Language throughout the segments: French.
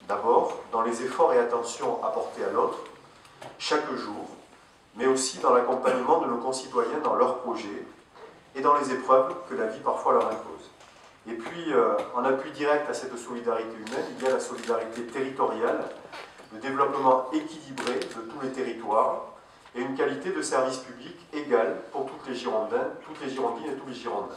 D'abord, dans les efforts et attentions apportés à l'autre, chaque jour, mais aussi dans l'accompagnement de nos concitoyens dans leurs projets et dans les épreuves que la vie parfois leur impose. Et puis, en appui direct à cette solidarité humaine, il y a la solidarité territoriale, le développement équilibré de tous les territoires et une qualité de service public égale pour toutes les Girondines et tous les Girondins.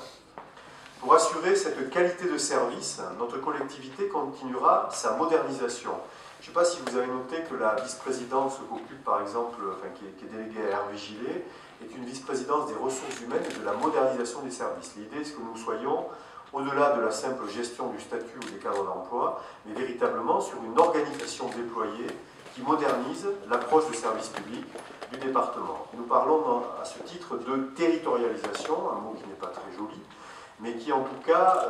Pour assurer cette qualité de service, notre collectivité continuera sa modernisation. Je ne sais pas si vous avez noté que la vice-présidence qu'occupe par exemple, qui est déléguée à Hervé Gillet, est une vice-présidence des ressources humaines et de la modernisation des services. L'idée, c'est que nous soyons au-delà de la simple gestion du statut ou des cadres d'emploi, mais véritablement sur une organisation déployée qui modernise l'approche de service public du département. Nous parlons à ce titre de territorialisation, un mot qui n'est pas très joli, mais qui en tout cas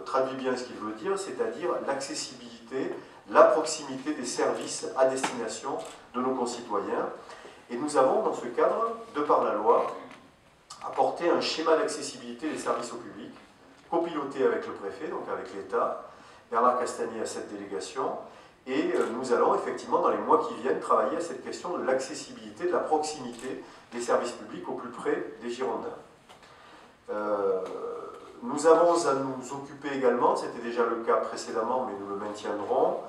traduit bien ce qu'il veut dire, c'est-à-dire l'accessibilité, la proximité des services à destination de nos concitoyens. Et nous avons dans ce cadre, de par la loi, apporté un schéma d'accessibilité des services au public, copiloté avec le préfet, donc avec l'État. Bernard Castagnier a cette délégation, et nous allons effectivement dans les mois qui viennent travailler à cette question de l'accessibilité, de la proximité des services publics au plus près des Girondins. Nous avons à nous occuper également, c'était déjà le cas précédemment, mais nous le maintiendrons,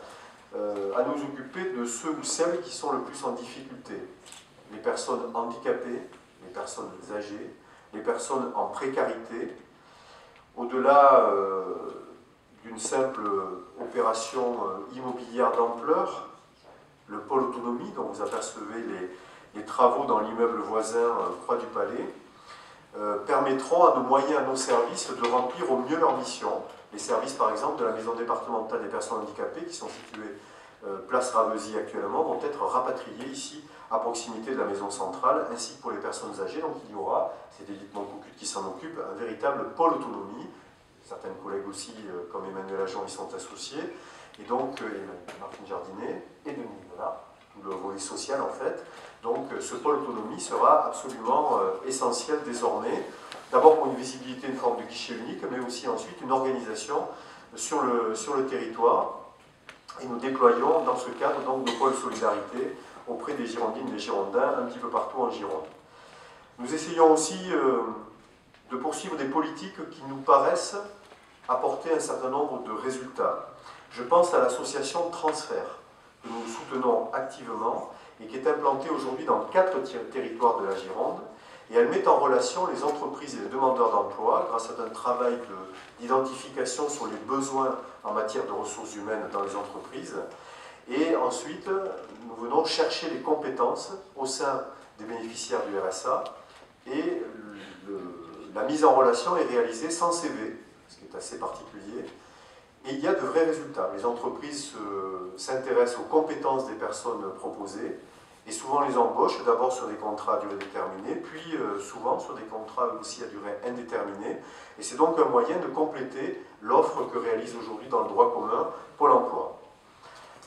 à nous occuper de ceux ou celles qui sont le plus en difficulté. Les personnes handicapées, les personnes âgées, les personnes en précarité. Au-delà d'une simple opération immobilière d'ampleur, le pôle autonomie, dont vous apercevez les travaux dans l'immeuble voisin Croix du Palais, permettront à nos moyens, à nos services de remplir au mieux leur mission. Les services, par exemple, de la maison départementale des personnes handicapées, qui sont situés place Ravesy actuellement, vont être rapatriés ici, à proximité de la maison centrale, ainsi que pour les personnes âgées. Donc il y aura, c'est Edith Moncoucut qui s'en occupe, un véritable pôle autonomie. Certains collègues aussi, comme Emmanuel Agent, y sont associés. Et donc, Martine Jardinet et Denis Nicolas, le volet social en fait. Donc ce pôle autonomie sera absolument essentiel désormais, d'abord pour une visibilité, une forme de guichet unique, mais aussi ensuite une organisation sur le territoire. Et nous déployons dans ce cadre donc nos pôles solidarité auprès des Girondines et des Girondins un petit peu partout en Gironde. Nous essayons aussi de poursuivre des politiques qui nous paraissent apporter un certain nombre de résultats. Je pense à l'association Transfert, que nous soutenons activement et qui est implantée aujourd'hui dans 4 territoires de la Gironde. Et elle met en relation les entreprises et les demandeurs d'emploi grâce à un travail d'identification sur les besoins en matière de ressources humaines dans les entreprises. Et ensuite, nous venons chercher les compétences au sein des bénéficiaires du RSA et la mise en relation est réalisée sans CV, ce qui est assez particulier. Et il y a de vrais résultats. Les entreprises s'intéressent aux compétences des personnes proposées et souvent les embauchent d'abord sur des contrats à durée déterminée, puis souvent sur des contrats aussi à durée indéterminée. Et c'est donc un moyen de compléter l'offre que réalise aujourd'hui dans le droit commun Pôle emploi.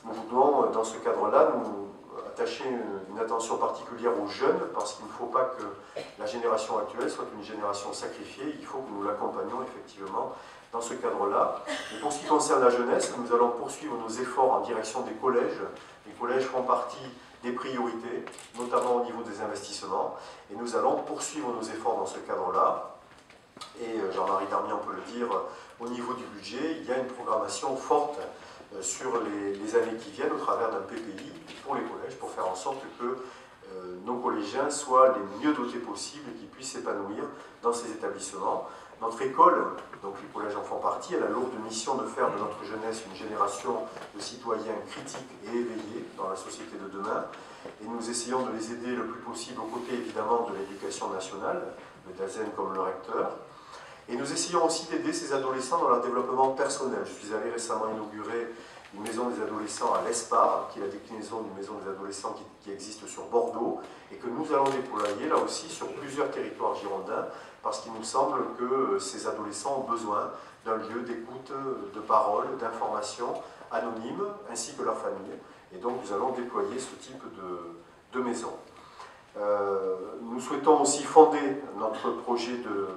Nous voulons, dans ce cadre-là, nous attacher une attention particulière aux jeunes, parce qu'il ne faut pas que la génération actuelle soit une génération sacrifiée, il faut que nous l'accompagnions effectivement dans ce cadre-là. Et pour ce qui concerne la jeunesse, nous allons poursuivre nos efforts en direction des collèges. Les collèges font partie des priorités, notamment au niveau des investissements, et nous allons poursuivre nos efforts dans ce cadre-là. Et Jean-Marie Darmian peut le dire, au niveau du budget, il y a une programmation forte sur les années qui viennent au travers d'un PPI pour les collèges, pour faire en sorte que nos collégiens soient les mieux dotés possibles et qu'ils puissent s'épanouir dans ces établissements. Notre école, donc les collèges en font partie, elle a la lourde mission de faire de notre jeunesse une génération de citoyens critiques et éveillés dans la société de demain. Et nous essayons de les aider le plus possible aux côtés évidemment de l'éducation nationale, le DAZEN comme le recteur. Et nous essayons aussi d'aider ces adolescents dans leur développement personnel. Je suis allé récemment inaugurer une maison des adolescents à l'ESPAR, qui est la déclinaison d'une maison des adolescents qui existe sur Bordeaux, et que nous allons déployer là aussi sur plusieurs territoires girondins, parce qu'il nous semble que ces adolescents ont besoin d'un lieu d'écoute, de parole, d'information anonyme, ainsi que leur famille. Et donc nous allons déployer ce type de maison. Nous souhaitons aussi fonder notre projet de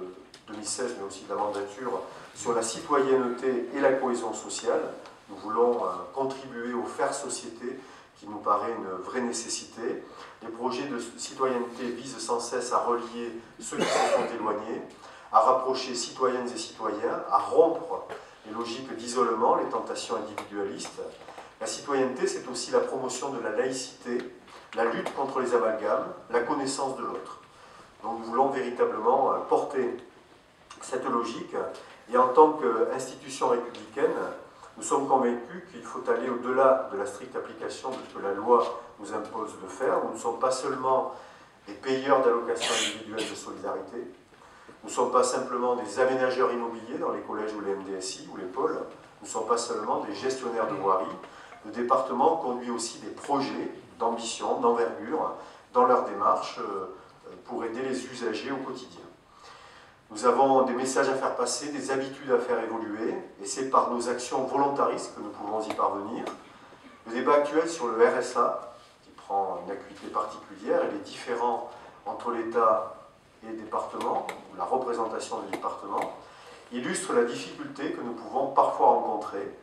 2016, mais aussi de la mandature, sur la citoyenneté et la cohésion sociale. Nous voulons contribuer au faire société qui nous paraît une vraie nécessité. Les projets de citoyenneté visent sans cesse à relier ceux qui se sont éloignés, à rapprocher citoyennes et citoyens, à rompre les logiques d'isolement, les tentations individualistes. La citoyenneté, c'est aussi la promotion de la laïcité, la lutte contre les amalgames, la connaissance de l'autre. Donc nous voulons véritablement porter cette logique, et en tant qu'institution républicaine, nous sommes convaincus qu'il faut aller au-delà de la stricte application de ce que la loi nous impose de faire. Nous ne sommes pas seulement des payeurs d'allocations individuelles de solidarité, nous ne sommes pas simplement des aménageurs immobiliers dans les collèges ou les MDSI ou les pôles, nous ne sommes pas seulement des gestionnaires de voirie. Le département conduit aussi des projets d'ambition, d'envergure, dans leur démarche pour aider les usagers au quotidien. Nous avons des messages à faire passer, des habitudes à faire évoluer, et c'est par nos actions volontaristes que nous pouvons y parvenir. Le débat actuel sur le RSA, qui prend une acuité particulière, et les différends entre l'État et les départements, ou la représentation des départements, illustre la difficulté que nous pouvons parfois rencontrer.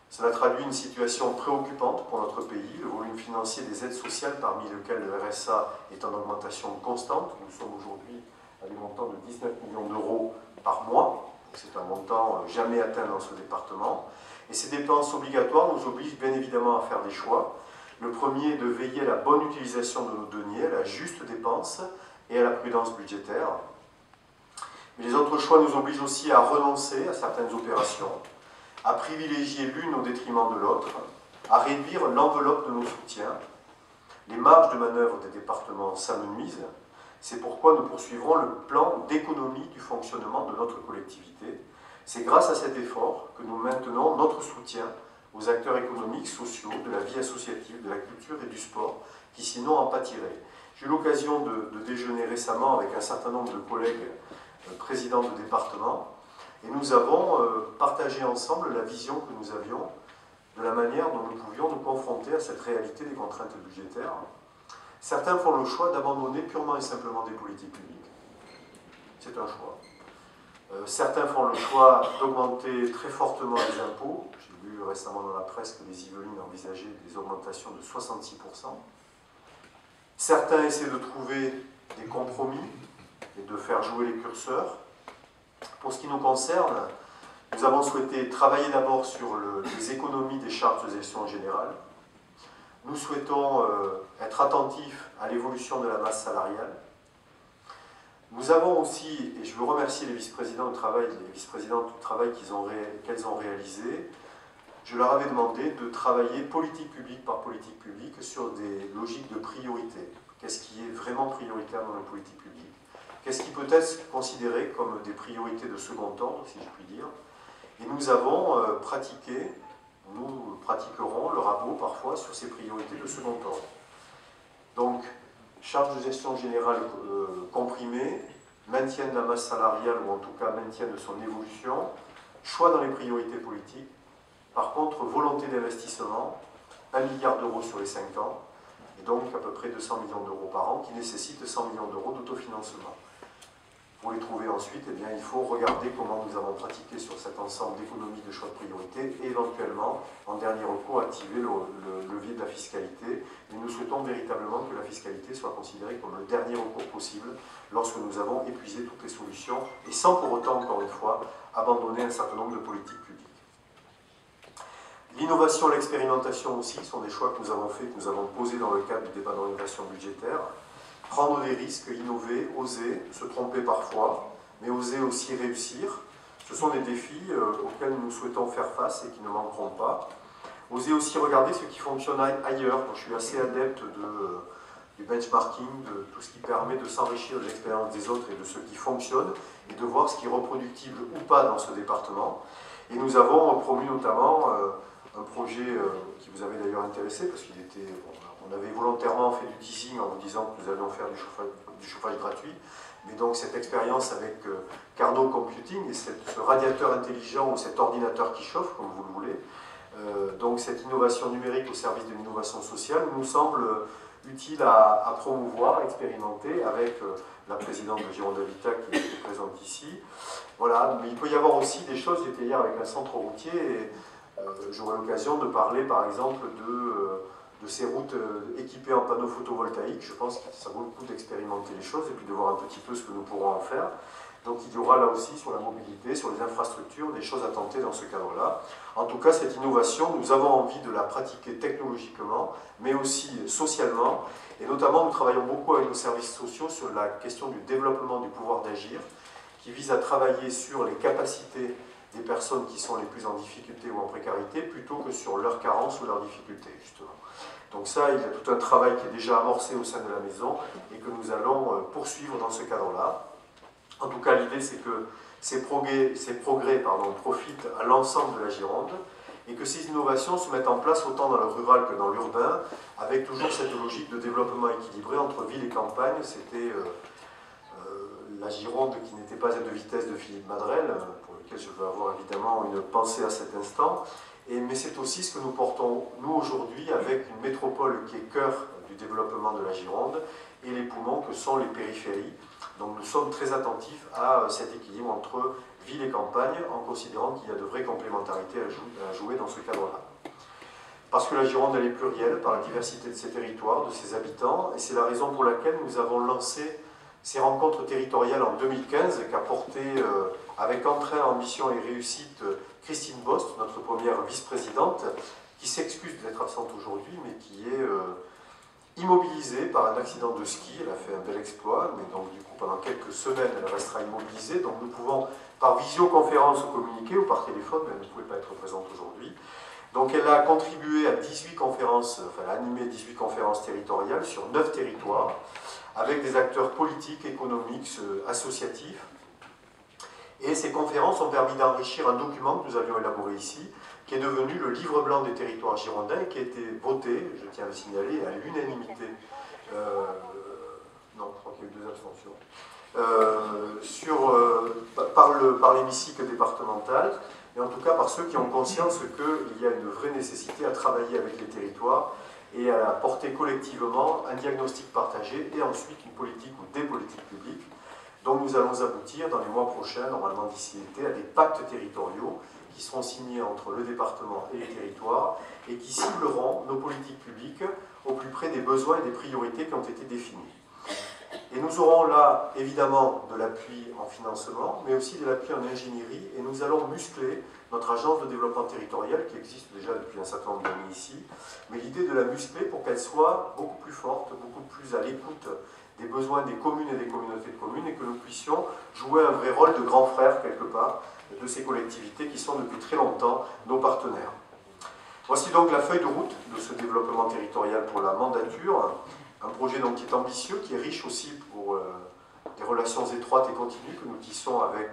Cela traduit une situation préoccupante pour notre pays. Le volume financier des aides sociales, parmi lesquelles le RSA est en augmentation constante. Nous sommes aujourd'hui à des montants de 19 millions d'euros par mois. C'est un montant jamais atteint dans ce département. Et ces dépenses obligatoires nous obligent bien évidemment à faire des choix. Le premier est de veiller à la bonne utilisation de nos deniers, à la juste dépense et à la prudence budgétaire. Mais les autres choix nous obligent aussi à renoncer à certaines opérations, à privilégier l'une au détriment de l'autre, à réduire l'enveloppe de nos soutiens. Les marges de manœuvre des départements s'amenuisent. C'est pourquoi nous poursuivrons le plan d'économie du fonctionnement de notre collectivité. C'est grâce à cet effort que nous maintenons notre soutien aux acteurs économiques, sociaux, de la vie associative, de la culture et du sport, qui sinon en pâtiraient. J'ai eu l'occasion de déjeuner récemment avec un certain nombre de collègues présidents de département, et nous avons partagé ensemble la vision que nous avions de la manière dont nous pouvions nous confronter à cette réalité des contraintes budgétaires. Certains font le choix d'abandonner purement et simplement des politiques publiques. C'est un choix. Certains font le choix d'augmenter très fortement les impôts. J'ai lu récemment dans la presse que les Yvelines envisageaient des augmentations de 66%. Certains essaient de trouver des compromis et de faire jouer les curseurs. Pour ce qui nous concerne, nous avons souhaité travailler d'abord sur les économies des charges de gestion générale. Nous souhaitons être attentifs à l'évolution de la masse salariale. Nous avons aussi, et je veux remercier les vice-présidents du travail qu'elles ont réalisé, je leur avais demandé de travailler politique publique par politique publique sur des logiques de priorité. Qu'est-ce qui est vraiment prioritaire dans la politique publique? Qu'est-ce qui peut être considéré comme des priorités de second ordre, si je puis dire? Et nous avons nous pratiquerons le rabot parfois sur ces priorités de second ordre. Donc, charge de gestion générale comprimée, maintien de la masse salariale, ou en tout cas maintien de son évolution, choix dans les priorités politiques. Par contre, volonté d'investissement, 1 milliard d'euros sur les 5 ans, et donc à peu près 200 millions d'euros par an, qui nécessitent 100 millions d'euros d'autofinancement. Pour les trouver ensuite, eh bien, il faut regarder comment nous avons pratiqué sur cet ensemble d'économies de choix de priorité et éventuellement, en dernier recours, activer le levier de la fiscalité. Mais nous souhaitons véritablement que la fiscalité soit considérée comme le dernier recours possible lorsque nous avons épuisé toutes les solutions et sans pour autant, encore une fois, abandonner un certain nombre de politiques publiques. L'innovation et l'expérimentation aussi sont des choix que nous avons faits, que nous avons posés dans le cadre du débat d'orientation budgétaire. Prendre des risques, innover, oser, se tromper parfois, mais oser aussi réussir. Ce sont des défis auxquels nous souhaitons faire face et qui ne manqueront pas. Oser aussi regarder ce qui fonctionne ailleurs. Donc, je suis assez adepte du benchmarking, de tout ce qui permet de s'enrichir de l'expérience des autres et de ce qui fonctionne, et de voir ce qui est reproductible ou pas dans ce département. Et nous avons promu notamment un projet qui vous avait d'ailleurs intéressé, parce qu'il était... On avait volontairement fait du teasing en vous disant que nous allions faire du chauffage gratuit, mais donc cette expérience avec Carnot Computing et ce radiateur intelligent ou cet ordinateur qui chauffe, comme vous le voulez, donc cette innovation numérique au service de l'innovation sociale nous semble utile à promouvoir, à expérimenter avec la présidente de Gironde Habitat qui est présente ici. Voilà, mais il peut y avoir aussi des choses. J'étais hier avec un centre routier et J'aurai l'occasion de parler par exemple de ces routes équipées en panneaux photovoltaïques. Je pense que ça vaut le coup d'expérimenter les choses et puis de voir un petit peu ce que nous pourrons en faire. Donc il y aura là aussi sur la mobilité, sur les infrastructures, des choses à tenter dans ce cadre-là. En tout cas, cette innovation, nous avons envie de la pratiquer technologiquement, mais aussi socialement. Et notamment, nous travaillons beaucoup avec nos services sociaux sur la question du développement du pouvoir d'agir, qui vise à travailler sur les capacités des personnes qui sont les plus en difficulté ou en précarité, plutôt que sur leurs carences ou leurs difficultés, justement. Donc ça, il y a tout un travail qui est déjà amorcé au sein de la maison et que nous allons poursuivre dans ce cadre-là. En tout cas, l'idée, c'est que ces progrès profitent à l'ensemble de la Gironde et que ces innovations se mettent en place autant dans le rural que dans l'urbain, avec toujours cette logique de développement équilibré entre ville et campagne. C'était la Gironde qui n'était pas à deux vitesses de Philippe Madrelle, pour lequel je veux avoir évidemment une pensée à cet instant. Mais c'est aussi ce que nous portons, nous, aujourd'hui, avec une métropole qui est cœur du développement de la Gironde et les poumons que sont les périphéries. Donc nous sommes très attentifs à cet équilibre entre ville et campagne, en considérant qu'il y a de vraies complémentarités à jouer dans ce cadre-là. Parce que la Gironde, elle est plurielle par la diversité de ses territoires, de ses habitants, et c'est la raison pour laquelle nous avons lancé ces rencontres territoriales en 2015, qu'a porté avec entrain, ambition et réussite Christine Bost, notre première vice-présidente, qui s'excuse d'être absente aujourd'hui, mais qui est immobilisée par un accident de ski. Elle a fait un bel exploit, mais donc du coup pendant quelques semaines elle restera immobilisée, donc nous pouvons par visioconférence communiquer ou par téléphone, mais elle ne pouvait pas être présente aujourd'hui. Donc elle a contribué à 18 conférences, enfin elle a animé 18 conférences territoriales sur 9 territoires, avec des acteurs politiques, économiques, associatifs. Et ces conférences ont permis d'enrichir un document que nous avions élaboré ici, qui est devenu le livre blanc des territoires girondins, et qui a été voté, je tiens à le signaler, à l'unanimité, non, je crois qu'il y a eu 2 abstentions, par l'hémicycle départemental, et en tout cas par ceux qui ont conscience qu'il y a une vraie nécessité à travailler avec les territoires et à porter collectivement un diagnostic partagé et ensuite une politique ou des politiques publiques. Donc nous allons aboutir dans les mois prochains, normalement d'ici l'été, à des pactes territoriaux qui seront signés entre le département et les territoires et qui cibleront nos politiques publiques au plus près des besoins et des priorités qui ont été définis. Et nous aurons là, évidemment, de l'appui en financement, mais aussi de l'appui en ingénierie, et nous allons muscler notre agence de développement territorial, qui existe déjà depuis un certain nombre d'années ici, mais l'idée de la muscler pour qu'elle soit beaucoup plus forte, beaucoup plus à l'écoute des besoins des communes et des communautés de communes, et que nous puissions jouer un vrai rôle de grand frère, quelque part, de ces collectivités qui sont depuis très longtemps nos partenaires. Voici donc la feuille de route de ce développement territorial pour la mandature. Un projet donc qui est ambitieux, qui est riche aussi pour des relations étroites et continues que nous tissons avec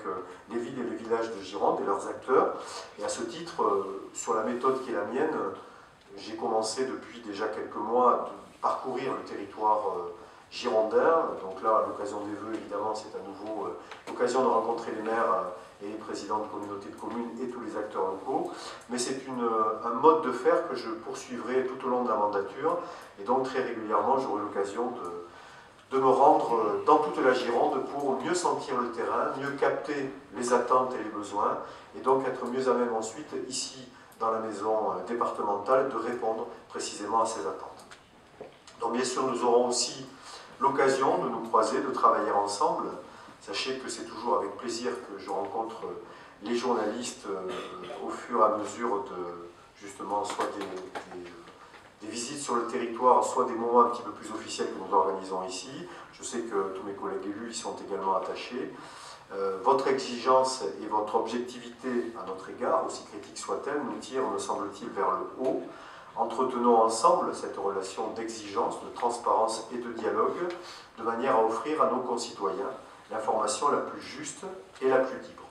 les villes et les villages de Gironde et leurs acteurs. Et à ce titre, sur la méthode qui est la mienne, j'ai commencé depuis déjà quelques mois à parcourir le territoire girondin. Donc là, à l'occasion des vœux, évidemment, c'est à nouveau l'occasion de rencontrer les maires et les présidents de communautés de communes et tous les acteurs locaux. Mais c'est un mode de faire que je poursuivrai tout au long de la mandature. Et donc très régulièrement, j'aurai l'occasion de me rendre dans toute la Gironde pour mieux sentir le terrain, mieux capter les attentes et les besoins, et donc être mieux à même ensuite, ici, dans la maison départementale, de répondre précisément à ces attentes. Donc bien sûr, nous aurons aussi l'occasion de nous croiser, de travailler ensemble. Sachez que c'est toujours avec plaisir que je rencontre les journalistes au fur et à mesure de, justement, soit des visites sur le territoire, soit des moments un petit peu plus officiels que nous organisons ici. Je sais que tous mes collègues élus y sont également attachés. Votre exigence et votre objectivité à notre égard, aussi critique soit-elle, nous tire, me semble-t-il, vers le haut. Entretenons ensemble cette relation d'exigence, de transparence et de dialogue, de manière à offrir à nos concitoyens l'information la plus juste et la plus libre.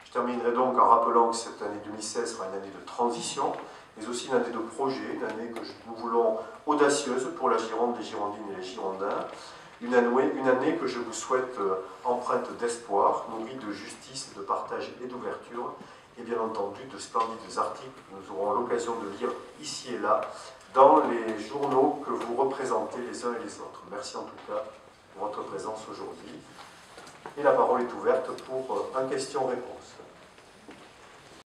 Je terminerai donc en rappelant que cette année 2016 sera une année de transition, mais aussi une année de projet, une année que nous voulons audacieuse pour la Gironde, les Girondines et les Girondins, une année que je vous souhaite empreinte d'espoir, nourrie de justice, de partage et d'ouverture, et bien entendu de splendides articles que nous aurons l'occasion de lire ici et là dans les journaux que vous représentez les uns et les autres. Merci en tout cas pour votre présence aujourd'hui. Et la parole est ouverte pour un question-réponse.